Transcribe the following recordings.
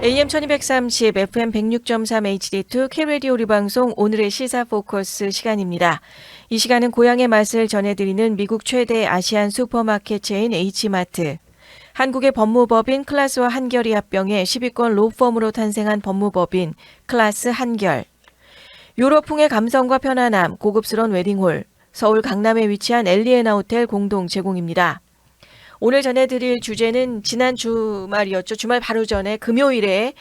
AM 1230, FM 106.3 HD2 K-라디오 우리 방송 오늘의 시사 포커스 시간입니다. 이 시간은 고향의 맛을 전해드리는 미국 최대 아시안 슈퍼마켓 체인 H마트, 한국의 법무법인 클라스와 한결이 합병해 10위권 로펌으로 탄생한 법무법인 클라스 한결, 유럽풍의 감성과 편안함, 고급스러운 웨딩홀, 서울 강남에 위치한 엘리에나 호텔 공동 제공입니다. 오늘 전해드릴 주제는 지난 주말이었죠. 주말 바로 전에 금요일에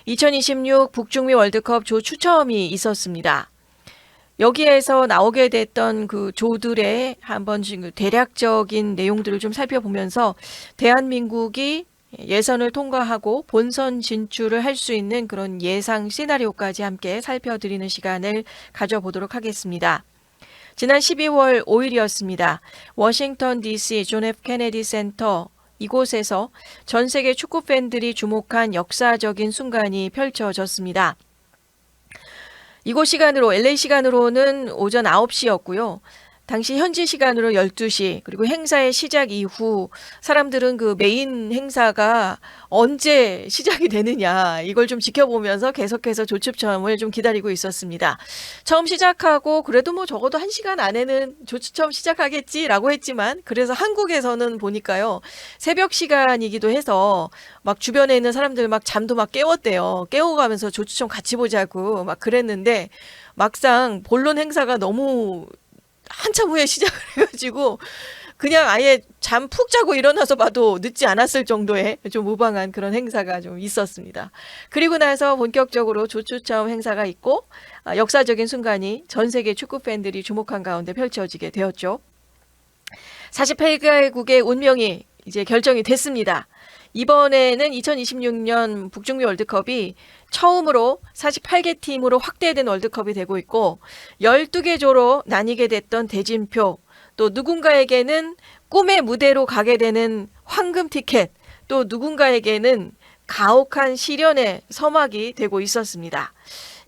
2026 북중미 월드컵 조 추첨이 있었습니다. 여기에서 나오게 됐던 그 조들의 한번 대략적인 내용들을 좀 살펴보면서 대한민국이 예선을 통과하고 본선 진출을 할 수 있는 그런 예상 시나리오까지 함께 살펴드리는 시간을 가져보도록 하겠습니다. 지난 12월 5일이었습니다. 워싱턴 DC 존 F 케네디 센터 이곳에서 전 세계 축구 팬들이 주목한 역사적인 순간이 펼쳐졌습니다. 이곳 시간으로 LA 시간으로는 오전 9시였고요. 당시 현지 시간으로 12시, 그리고 행사의 시작 이후 사람들은 그 메인 행사가 언제 시작이 되느냐 이걸 좀 지켜보면서 계속해서 조추첨을 좀 기다리고 있었습니다. 처음 시작하고 그래도 뭐 적어도 1시간 안에는 조추첨 시작하겠지라고 했지만, 그래서 한국에서는 보니까요 새벽 시간이기도 해서 막 주변에 있는 사람들 막 잠도 막 깨웠대요. 깨워가면서 조추첨 같이 보자고 막 그랬는데, 막상 본론 행사가 너무 한참 후에 시작을 해가지고 그냥 아예 잠 푹 자고 일어나서 봐도 늦지 않았을 정도의 좀 무방한 그런 행사가 좀 있었습니다. 그리고 나서 본격적으로 조추첨 행사가 있고 역사적인 순간이 전 세계 축구 팬들이 주목한 가운데 펼쳐지게 되었죠. 48개국의 운명이 이제 결정이 됐습니다. 이번에는 2026년 북중미 월드컵이 처음으로 48개 팀으로 확대된 월드컵이 되고 있고, 12개 조로 나뉘게 됐던 대진표, 또 누군가에게는 꿈의 무대로 가게 되는 황금 티켓, 또 누군가에게는 가혹한 시련의 서막이 되고 있었습니다.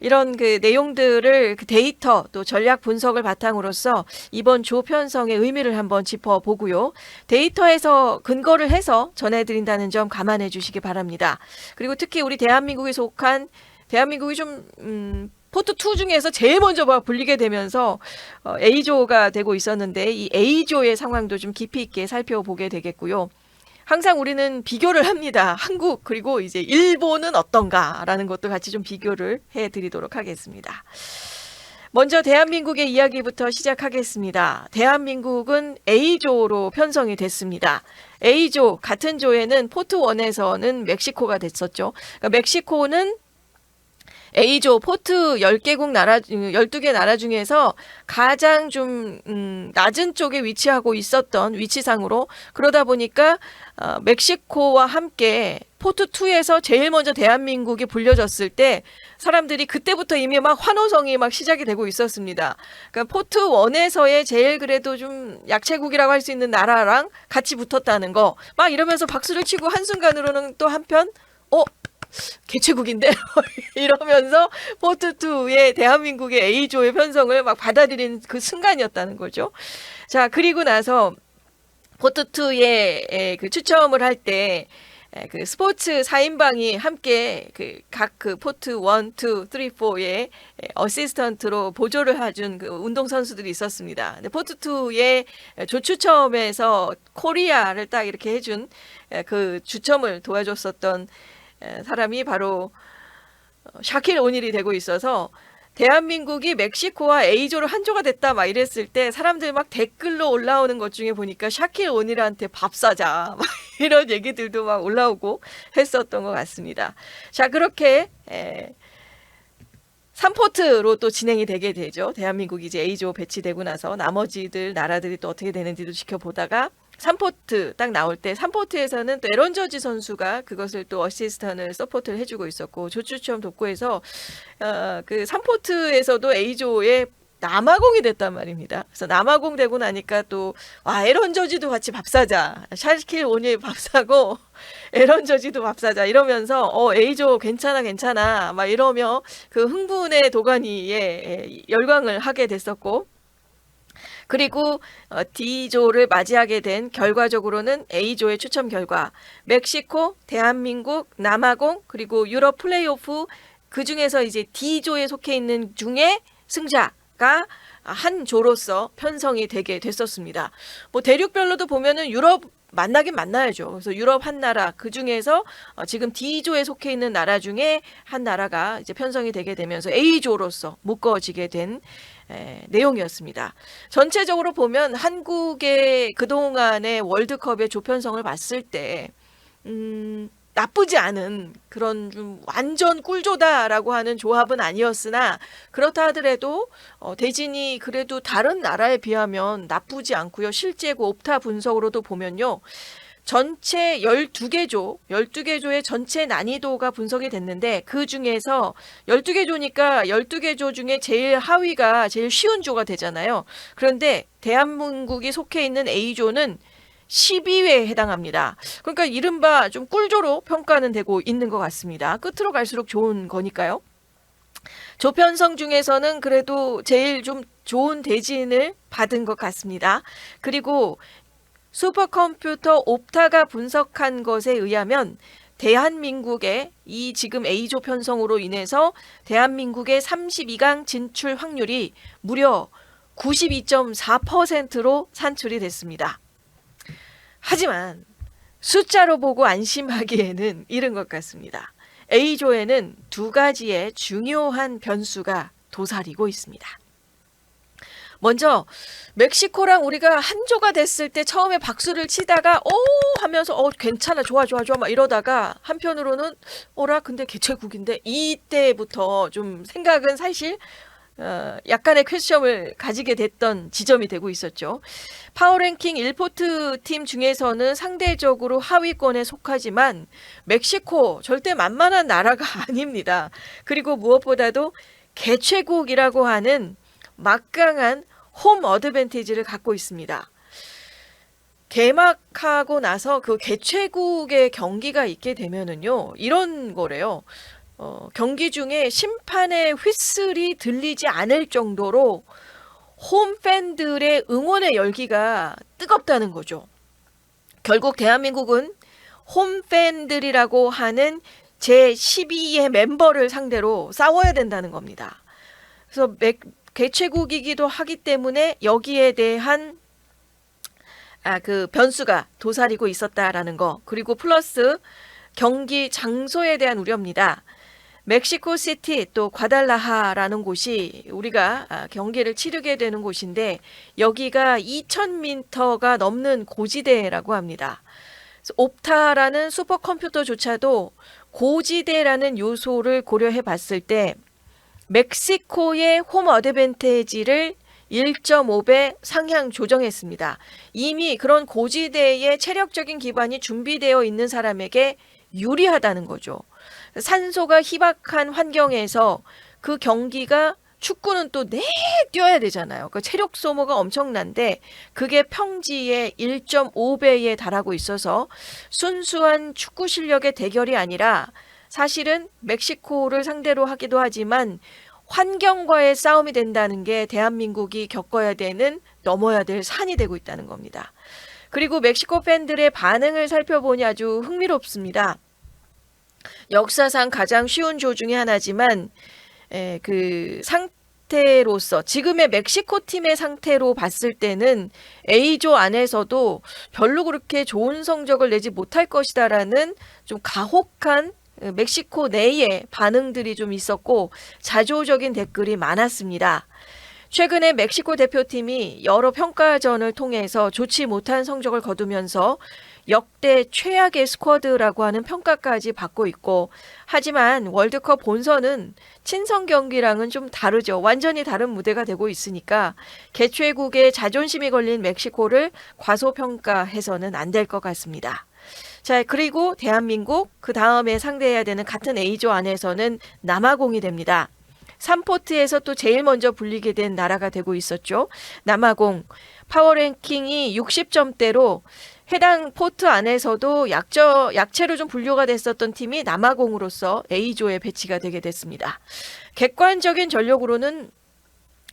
이런 그 내용들을 그 데이터 또 전략 분석을 바탕으로서 이번 조 편성의 의미를 한번 짚어보고요. 데이터에서 근거를 해서 전해드린다는 점 감안해 주시기 바랍니다. 그리고 특히 우리 대한민국이 좀 포트 2 중에서 제일 먼저 막 불리게 되면서 A조가 되고 있었는데, 이 A조의 상황도 좀 깊이 있게 살펴보게 되겠고요. 항상 우리는 비교를 합니다. 한국 그리고 이제 일본은 어떤가라는 것도 같이 좀 비교를 해드리도록 하겠습니다. 먼저 대한민국의 이야기부터 시작하겠습니다. 대한민국은 A조로 편성이 됐습니다. A조 같은 조에는 포트 1에서는 멕시코가 됐었죠. 그러니까 멕시코는 A조 포트 10개국 나라, 12개 나라 중에서 가장 좀 낮은 쪽에 위치하고 있었던 위치상으로, 그러다 보니까 멕시코와 함께 포트 2에서 제일 먼저 대한민국이 불려졌을 때 사람들이 그때부터 이미 막 환호성이 막 시작이 되고 있었습니다. 그러니까 포트 1에서의 제일 그래도 좀 약체국이라고 할 수 있는 나라랑 같이 붙었다는 거 막 이러면서 박수를 치고, 한순간으로는 또 한편 개최국인데 이러면서 포트2의 대한민국의 A조의 편성을 막 받아들인 그 순간이었다는 거죠. 자, 그리고 나서 포트2의 그 추첨을 할 때 그 스포츠 4인방이 함께 각 포트 1, 2, 3, 4의 어시스턴트로 보조를 해준 그 운동선수들이 있었습니다. 근데 포트2의 조추첨에서 코리아를 딱 이렇게 해준 그 추첨을 도와줬었던 사람이 바로 샤킬 오닐이 되고 있어서, 대한민국이 멕시코와 A조로 한 조가 됐다 막 이랬을 때 사람들 막 댓글로 올라오는 것 중에 보니까 샤킬 오닐한테 밥 사자 막 이런 얘기들도 막 올라오고 했었던 것 같습니다. 자, 그렇게 3포트로 또 진행이 되게 되죠. 대한민국이 이제 A조 배치되고 나서 나머지들 나라들이 또 어떻게 되는지도 지켜보다가 3포트 딱 나올 때, 3포트에서는 또 에런 저지 선수가 그것을 또 어시스턴을 서포트를 해주고 있었고, 조추첨 돕고 해서 그 3포트에서도 A조의 남아공이 됐단 말입니다. 그래서 남아공 되고 나니까 또 에런 저지도 같이 밥 사자, 샤킬 오닐 밥 사고 에런 저지도 밥 사자 이러면서 A조 괜찮아 막 이러며 그 흥분의 도가니에 열광을 하게 됐었고, 그리고 D조를 맞이하게 된 결과적으로는 A조의 추첨 결과 멕시코, 대한민국, 남아공 그리고 유럽 플레이오프 그중에서 이제 D조에 속해 있는 중에 승자가 한 조로서 편성이 되게 됐었습니다. 뭐 대륙별로도 보면은 유럽 만나긴 만나야죠. 그래서 유럽 한 나라 그 중에서 지금 D조에 속해 있는 나라 중에 한 나라가 이제 편성이 되게 되면서 A조로서 묶어지게 된 내용이었습니다. 전체적으로 보면 한국의 그동안의 월드컵의 조편성을 봤을 때 나쁘지 않은 그런 좀 완전 꿀조다라고 하는 조합은 아니었으나 그렇다 하더라도 대진이 그래도 다른 나라에 비하면 나쁘지 않고요. 실제 그 옵타 분석으로도 보면요. 전체 12개 조의 전체 난이도가 분석이 됐는데 그 중에서 12개 조니까 12개 조 중에 제일 하위가 제일 쉬운 조가 되잖아요. 그런데 대한민국이 속해 있는 A조는 12회에 해당합니다. 그러니까 이른바 좀 꿀조로 평가는 되고 있는 것 같습니다. 끝으로 갈수록 좋은 거니까요. 조편성 중에서는 그래도 제일 좀 좋은 대진을 받은 것 같습니다. 그리고 슈퍼컴퓨터 옵타가 분석한 것에 의하면 대한민국의 이 지금 A조 편성으로 인해서 대한민국의 32강 진출 확률이 무려 92.4%로 산출이 됐습니다. 하지만 숫자로 보고 안심하기에는 이른 것 같습니다. A조에는 두 가지의 중요한 변수가 도사리고 있습니다. 먼저 멕시코랑 우리가 한 조가 됐을 때 처음에 박수를 치다가 하면서 괜찮아 좋아 막 이러다가 한편으로는 근데 개최국인데 이때부터 좀 생각은 사실 약간의 퀘스천을 가지게 됐던 지점이 되고 있었죠. 파워랭킹 1포트 팀 중에서는 상대적으로 하위권에 속하지만 멕시코 절대 만만한 나라가 아닙니다. 그리고 무엇보다도 개최국이라고 하는 막강한 홈 어드밴티지를 갖고 있습니다. 개막하고 나서 그 개최국의 경기가 있게 되면은요, 이런 거래요. 경기 중에 심판의 휘슬이 들리지 않을 정도로 홈 팬들의 응원의 열기가 뜨겁다는 거죠. 결국 대한민국은 홈 팬들이라고 하는 제12의 멤버를 상대로 싸워야 된다는 겁니다. 그래서 개최국이기도 하기 때문에 여기에 대한 그 변수가 도사리고 있었다라는 거, 그리고 플러스 경기 장소에 대한 우려입니다. 멕시코시티 또 과달라하라는 곳이 우리가 경기를 치르게 되는 곳인데 여기가 2000m가 넘는 고지대라고 합니다. 옵타라는 슈퍼컴퓨터조차도 고지대라는 요소를 고려해 봤을 때 멕시코의 홈 어드밴티지를 1.5배 상향 조정했습니다. 이미 그런 고지대의 체력적인 기반이 준비되어 있는 사람에게 유리하다는 거죠. 산소가 희박한 환경에서 그 경기가 축구는 또 뛰어야 되잖아요. 그 체력 소모가 엄청난데 그게 평지의 1.5배에 달하고 있어서 순수한 축구 실력의 대결이 아니라 사실은 멕시코를 상대로 하기도 하지만 환경과의 싸움이 된다는 게 대한민국이 겪어야 되는 넘어야 될 산이 되고 있다는 겁니다. 그리고 멕시코 팬들의 반응을 살펴보니 아주 흥미롭습니다. 역사상 가장 쉬운 조 중에 하나지만 그 상태로서 지금의 멕시코 팀의 상태로 봤을 때는 A조 안에서도 별로 그렇게 좋은 성적을 내지 못할 것이다라는 좀 가혹한 멕시코 내의 반응들이 좀 있었고 자조적인 댓글이 많았습니다. 최근에 멕시코 대표팀이 여러 평가전을 통해서 좋지 못한 성적을 거두면서 역대 최악의 스쿼드라고 하는 평가까지 받고 있고, 하지만 월드컵 본선은 친선 경기랑은 좀 다르죠. 완전히 다른 무대가 되고 있으니까 개최국의 자존심이 걸린 멕시코를 과소평가해서는 안 될 것 같습니다. 자, 그리고 대한민국, 그 다음에 상대해야 되는 같은 A조 안에서는 남아공이 됩니다. 3포트에서 또 제일 먼저 불리게 된 나라가 되고 있었죠. 남아공 파워랭킹이 60점대로 해당 포트 안에서도 약체로 좀 분류가 됐었던 팀이 남아공으로서 A조에 배치가 되게 됐습니다. 객관적인 전력으로는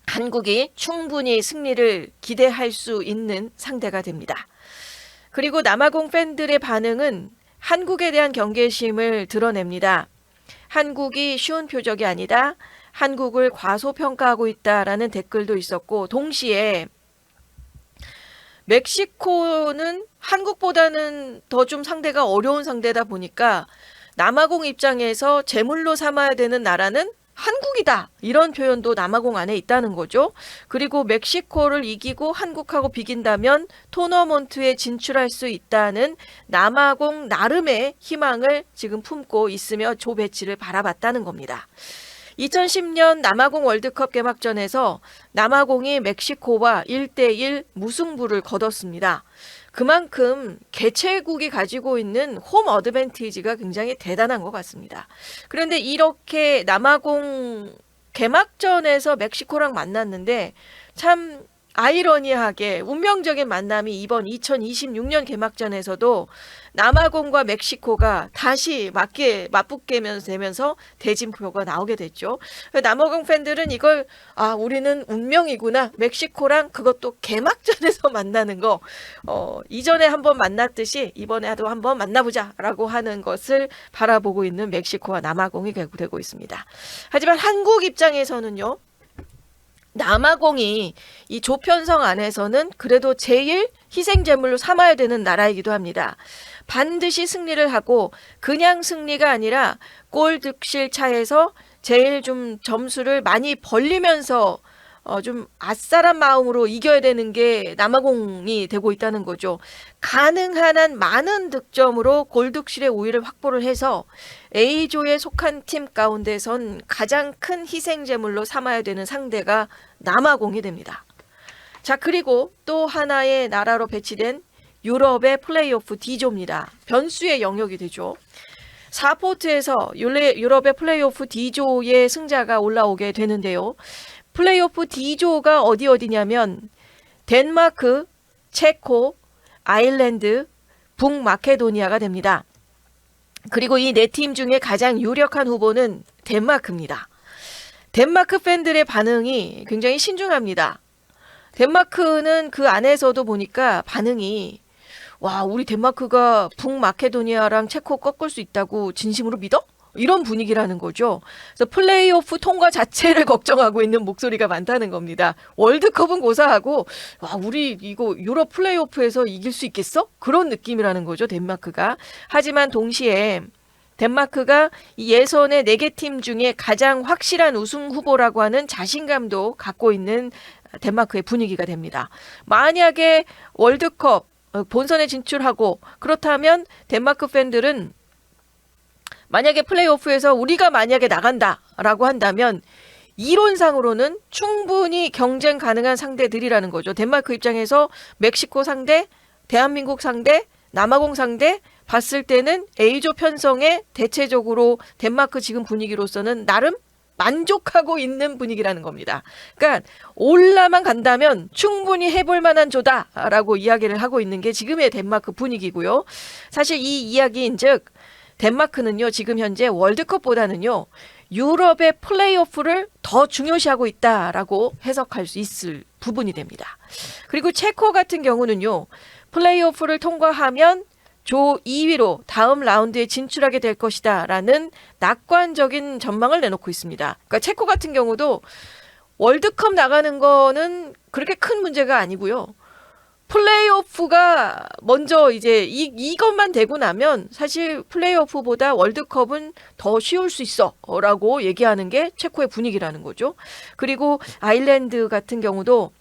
한국이 충분히 승리를 기대할 수 있는 상대가 됩니다. 그리고 남아공 팬들의 반응은 한국에 대한 경계심을 드러냅니다. 한국이 쉬운 표적이 아니다. 한국을 과소평가하고 있다라는 댓글도 있었고, 동시에 멕시코는 한국보다는 더 좀 상대가 어려운 상대다 보니까 남아공 입장에서 제물로 삼아야 되는 나라는 한국이다. 이런 표현도 남아공 안에 있다는 거죠. 그리고 멕시코를 이기고 한국하고 비긴다면 토너먼트에 진출할 수 있다는 남아공 나름의 희망을 지금 품고 있으며 조 배치를 바라봤다는 겁니다. 2010년 남아공 월드컵 개막전에서 남아공이 멕시코와 1대1 무승부를 거뒀습니다. 그만큼 개최국이 가지고 있는 홈 어드밴티지가 굉장히 대단한 것 같습니다. 그런데 이렇게 남아공 개막전에서 멕시코랑 만났는데 참 아이러니하게 운명적인 만남이 이번 2026년 개막전에서도 남아공과 멕시코가 다시 맞붙게 되면서 대진표가 나오게 됐죠. 남아공 팬들은 이걸 우리는 운명이구나. 멕시코랑 그것도 개막전에서 만나는 거 이전에 한번 만났듯이 이번에도 한번 만나보자라고 하는 것을 바라보고 있는 멕시코와 남아공이 되고 있습니다. 하지만 한국 입장에서는요. 남아공이 이 조편성 안에서는 그래도 제일 희생제물로 삼아야 되는 나라이기도 합니다. 반드시 승리를 하고 그냥 승리가 아니라 골 득실 차에서 제일 좀 점수를 많이 벌리면서 좀 아싸란 마음으로 이겨야 되는 게 남아공이 되고 있다는 거죠. 가능한 한 많은 득점으로 골득실의 우위를 확보를 해서 A조에 속한 팀 가운데선 가장 큰 희생제물로 삼아야 되는 상대가 남아공이 됩니다. 자, 그리고 또 하나의 나라로 배치된 유럽의 플레이오프 D조입니다. 변수의 영역이 되죠. 4포트에서 유럽의 플레이오프 D조의 승자가 올라오게 되는데요. 플레이오프 D조가 어디냐면 덴마크, 체코, 아일랜드, 북마케도니아가 됩니다. 그리고 이 네 팀 중에 가장 유력한 후보는 덴마크입니다. 덴마크 팬들의 반응이 굉장히 신중합니다. 덴마크는 그 안에서도 보니까 반응이 우리 덴마크가 북마케도니아랑 체코 꺾을 수 있다고 진심으로 믿어? 이런 분위기라는 거죠. 그래서 플레이오프 통과 자체를 걱정하고 있는 목소리가 많다는 겁니다. 월드컵은 고사하고 우리 이거 유럽 플레이오프에서 이길 수 있겠어? 그런 느낌이라는 거죠. 덴마크가. 하지만 동시에 덴마크가 이 예선의 4개 팀 중에 가장 확실한 우승 후보라고 하는 자신감도 갖고 있는 덴마크의 분위기가 됩니다. 만약에 월드컵 본선에 진출하고 그렇다면 덴마크 팬들은 만약에 플레이오프에서 우리가 만약에 나간다라고 한다면 이론상으로는 충분히 경쟁 가능한 상대들이라는 거죠. 덴마크 입장에서 멕시코 상대, 대한민국 상대, 남아공 상대 봤을 때는 A조 편성에 대체적으로 덴마크 지금 분위기로서는 나름 만족하고 있는 분위기라는 겁니다. 그러니까 올라만 간다면 충분히 해볼 만한 조다라고 이야기를 하고 있는 게 지금의 덴마크 분위기고요. 사실 이 이야기인즉 덴마크는요, 지금 현재 월드컵보다는요, 유럽의 플레이오프를 더 중요시하고 있다라고 해석할 수 있을 부분이 됩니다. 그리고 체코 같은 경우는요, 플레이오프를 통과하면 조 2위로 다음 라운드에 진출하게 될 것이다 라는 낙관적인 전망을 내놓고 있습니다. 그러니까 체코 같은 경우도 월드컵 나가는 거는 그렇게 큰 문제가 아니고요. 플레이오프가 먼저 이제 이것만 되고 나면 사실 플레이오프보다 월드컵은 더 쉬울 수 있어 라고 얘기하는 게 체코의 분위기라는 거죠. 그리고 아일랜드 같은 경우도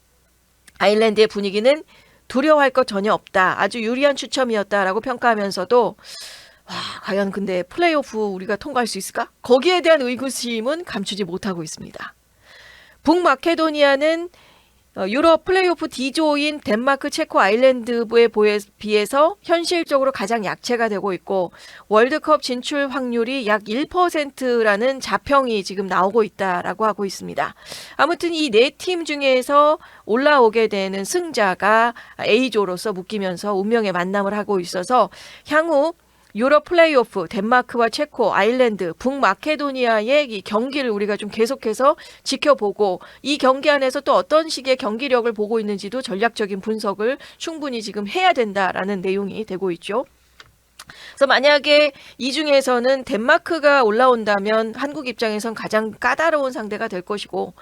아일랜드의 분위기는 두려워할 것 전혀 없다. 아주 유리한 추첨이었다라고 평가하면서도 과연 근데 플레이오프 우리가 통과할 수 있을까? 거기에 대한 의구심은 감추지 못하고 있습니다. 북마케도니아는 유럽 플레이오프 D조인 덴마크, 체코, 아일랜드에 비해서 현실적으로 가장 약체가 되고 있고 월드컵 진출 확률이 약 1%라는 자평이 지금 나오고 있다라고 하고 있습니다. 아무튼 이 네 팀 중에서 올라오게 되는 승자가 A조로서 묶이면서 운명의 만남을 하고 있어서 향후 유럽 플레이오프, 덴마크와 체코, 아일랜드, 북마케도니아의 이 경기를 우리가 좀 계속해서 지켜보고 이 경기 안에서 또 어떤 식의 경기력을 보고 있는지도 전략적인 분석을 충분히 지금 해야 된다라는 내용이 되고 있죠. 그래서 만약에 이 중에서는 덴마크가 올라온다면 한국 입장에선 가장 까다로운 상대가 될 것이고,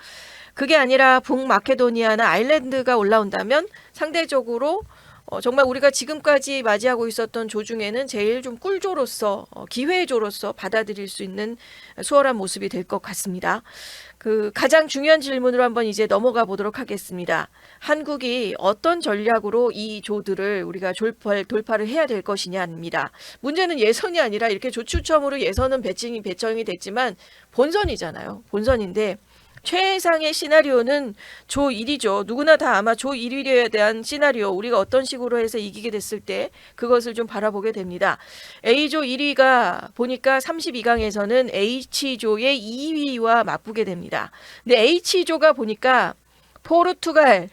그게 아니라 북마케도니아나 아일랜드가 올라온다면 상대적으로 정말 우리가 지금까지 맞이하고 있었던 조 중에는 제일 좀 꿀조로서 기회조로서 받아들일 수 있는 수월한 모습이 될 것 같습니다. 그 가장 중요한 질문으로 한번 이제 넘어가 보도록 하겠습니다. 한국이 어떤 전략으로 이 조들을 우리가 돌파를 해야 될 것이냐입니다. 문제는 예선이 아니라 이렇게 조 추첨으로 예선은 배정이 됐지만 본선이잖아요. 본선인데 최상의 시나리오는 조 1위죠. 누구나 다 아마 조 1위에 대한 시나리오, 우리가 어떤 식으로 해서 이기게 됐을 때 그것을 좀 바라보게 됩니다. A조 1위가 보니까 32강에서는 H조의 2위와 맞붙게 됩니다. 근데 H조가 보니까 포르투갈,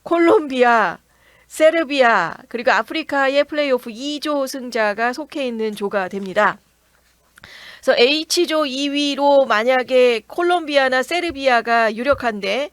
콜롬비아, 세르비아, 그리고 아프리카의 플레이오프 2조 승자가 속해 있는 조가 됩니다. 그래서 H조 2위로 만약에 콜롬비아나 세르비아가 유력한데,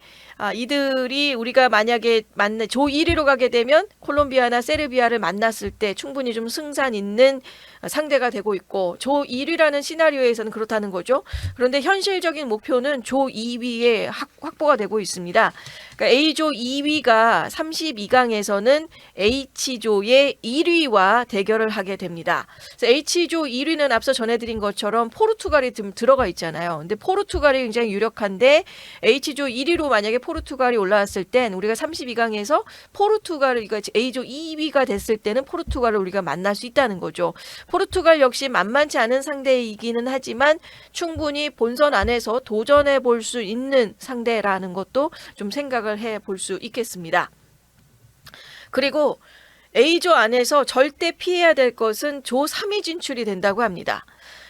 이들이 우리가 만약에 조 1위로 가게 되면 콜롬비아나 세르비아를 만났을 때 충분히 좀 승산 있는 상대가 되고 있고, 조 1위라는 시나리오에서는 그렇다는 거죠. 그런데 현실적인 목표는 조 2위에 확보가 되고 있습니다. 그러니까 A조 2위가 32강에서는 H조의 1위와 대결을 하게 됩니다. 그래서 H조 1위는 앞서 전해드린 것처럼 포르투갈이 들어가 있잖아요. 근데 포르투갈이 굉장히 유력한데 H조 1위로 만약에 포르투갈이 올라왔을 땐 우리가 32강에서 포르투갈을, 그러니까 A조 2위가 됐을 때는 포르투갈을 우리가 만날 수 있다는 거죠. 포르투갈 역시 만만치 않은 상대이기는 하지만 충분히 본선 안에서 도전해 볼 수 있는 상대라는 것도 좀 생각을 해 볼 수 있겠습니다. 그리고 A조 안에서 절대 피해야 될 것은 조 3위 진출이 된다고 합니다.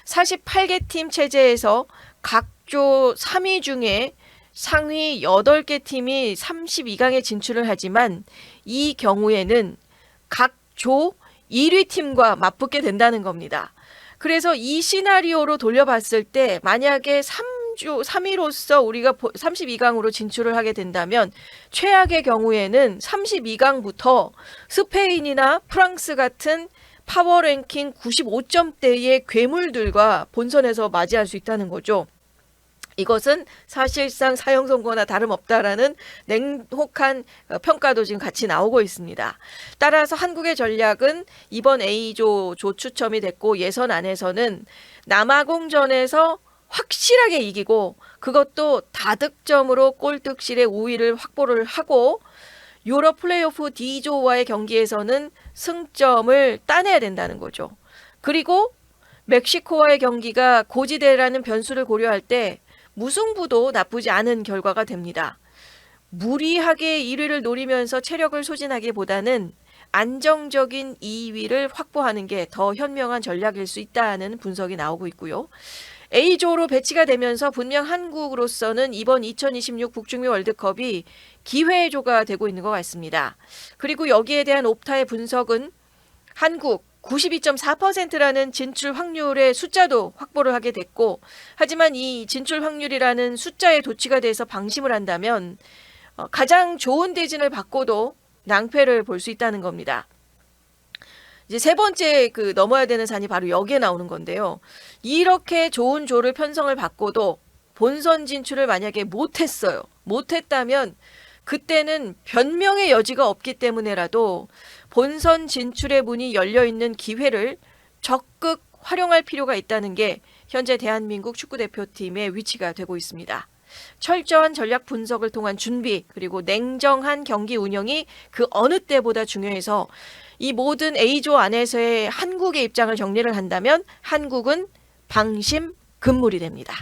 48개 팀 체제에서 각 조 3위 중에 상위 8개 팀이 32강에 진출을 하지만 이 경우에는 각 조 1위 팀과 맞붙게 된다는 겁니다. 그래서 이 시나리오로 돌려봤을 때 만약에 3위로서 우리가 32강으로 진출을 하게 된다면 최악의 경우에는 32강부터 스페인이나 프랑스 같은 파워랭킹 95점대의 괴물들과 본선에서 맞이할 수 있다는 거죠. 이것은 사실상 사형 선고나 다름없다라는 냉혹한 평가도 지금 같이 나오고 있습니다. 따라서 한국의 전략은 이번 A조 조 추첨이 됐고 예선 안에서는 남아공전에서 확실하게 이기고 그것도 다득점으로 꼴득실의 우위를 확보를 하고 유럽 플레이오프 D조와의 경기에서는 승점을 따내야 된다는 거죠. 그리고 멕시코와의 경기가 고지대라는 변수를 고려할 때 무승부도 나쁘지 않은 결과가 됩니다. 무리하게 1위를 노리면서 체력을 소진하기보다는 안정적인 2위를 확보하는 게 더 현명한 전략일 수 있다는 분석이 나오고 있고요. A조로 배치가 되면서 분명 한국으로서는 이번 2026 북중미 월드컵이 기회조가 되고 있는 것 같습니다. 그리고 여기에 대한 옵타의 분석은 한국 92.4%라는 진출 확률의 숫자도 확보를 하게 됐고, 하지만 이 진출 확률이라는 숫자에 도취가 돼서 방심을 한다면 가장 좋은 대진을 받고도 낭패를 볼 수 있다는 겁니다. 이제 세 번째 넘어야 되는 산이 바로 여기에 나오는 건데요. 이렇게 좋은 조를 편성을 받고도 본선 진출을 만약에 못했어요. 못했다면 그때는 변명의 여지가 없기 때문에라도 본선 진출의 문이 열려있는 기회를 적극 활용할 필요가 있다는 게 현재 대한민국 축구대표팀의 위치가 되고 있습니다. 철저한 전략 분석을 통한 준비 그리고 냉정한 경기 운영이 그 어느 때보다 중요해서 이 모든 A조 안에서의 한국의 입장을 정리를 한다면 한국은 방심 금물이 됩니다.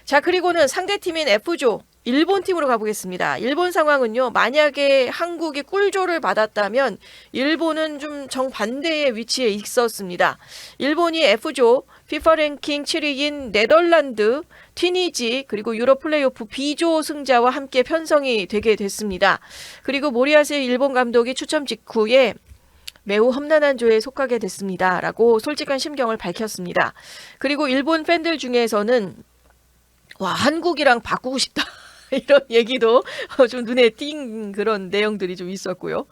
자, 그리고는 상대팀인 F조 일본 팀으로 가보겠습니다. 일본 상황은요, 만약에 한국이 꿀조를 받았다면 일본은 좀 정반대의 위치에 있었습니다. 일본이 F조 FIFA 랭킹 7위인 네덜란드, 튀니지 그리고 유럽 플레이오프 B조 승자와 함께 편성이 되게 됐습니다. 그리고 모리아세 일본 감독이 추첨 직후에 매우 험난한 조에 속하게 됐습니다. 라고 솔직한 심경을 밝혔습니다. 그리고 일본 팬들 중에서는 와, 한국이랑 바꾸고 싶다. 이런 얘기도 좀 눈에 띈 그런 내용들이 좀 있었고요.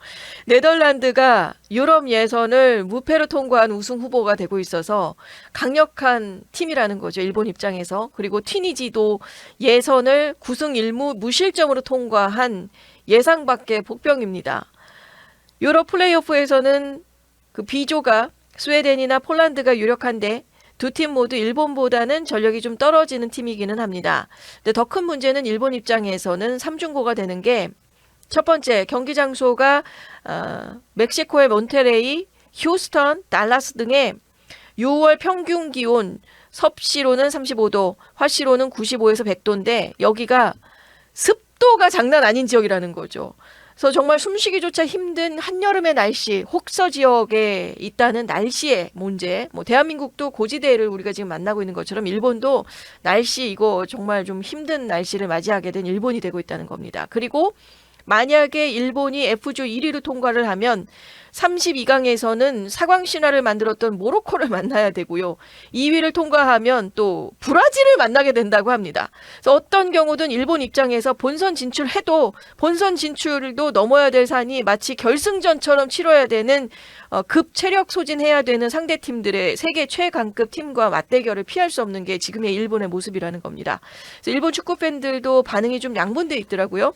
네덜란드가 유럽 예선을 무패로 통과한 우승 후보가 되고 있어서 강력한 팀이라는 거죠. 일본 입장에서. 그리고 튀니지도 예선을 9승 1무 무실점으로 통과한 예상 밖의 복병입니다. 유럽 플레이오프에서는 그 B조가 스웨덴이나 폴란드가 유력한데 두 팀 모두 일본보다는 전력이 좀 떨어지는 팀이기는 합니다. 근데 더 큰 문제는 일본 입장에서는 3중고가 되는 게 첫 번째 경기 장소가 멕시코의 몬테레이, 휴스턴, 달라스 등의 6월 평균 기온 섭씨로는 35도, 화씨로는 95에서 100도인데 여기가 습도가 장난 아닌 지역이라는 거죠. 그래서 정말 숨쉬기조차 힘든 한여름의 날씨, 혹서 지역에 있다는 날씨의 문제, 뭐 대한민국도 고지대를 우리가 지금 만나고 있는 것처럼 일본도 날씨 이거 정말 좀 힘든 날씨를 맞이하게 된 일본이 되고 있다는 겁니다. 그리고 만약에 일본이 F조 1위로 통과를 하면 32강에서는 사강 신화를 만들었던 모로코를 만나야 되고요. 2위를 통과하면 또 브라질을 만나게 된다고 합니다. 그래서 어떤 경우든 일본 입장에서 본선 진출해도 본선 진출도 넘어야 될 산이 마치 결승전처럼 치러야 되는 급 체력 소진해야 되는 상대 팀들의 세계 최강급 팀과 맞대결을 피할 수 없는 게 지금의 일본의 모습이라는 겁니다. 그래서 일본 축구 팬들도 반응이 좀 양분돼 있더라고요.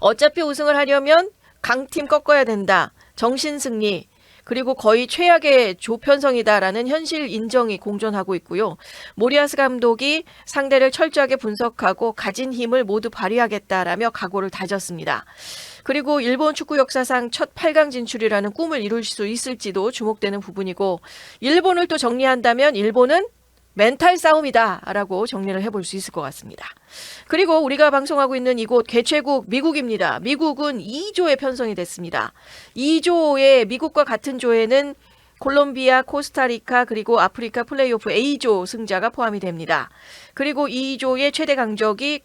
어차피 우승을 하려면 강팀 꺾어야 된다. 정신승리. 그리고 거의 최악의 조편성이다라는 현실 인정이 공존하고 있고요. 모리아스 감독이 상대를 철저하게 분석하고 가진 힘을 모두 발휘하겠다라며 각오를 다졌습니다. 그리고 일본 축구 역사상 첫 8강 진출이라는 꿈을 이룰 수 있을지도 주목되는 부분이고 일본을 또 정리한다면 일본은 멘탈 싸움이다 라고 정리를 해볼 수 있을 것 같습니다. 그리고 우리가 방송하고 있는 이곳 개최국 미국입니다. 미국은 2조에 편성이 됐습니다. 2조의 미국과 같은 조에는 콜롬비아, 코스타리카 그리고 아프리카 플레이오프 A조 승자가 포함이 됩니다. 그리고 2조의 최대 강적이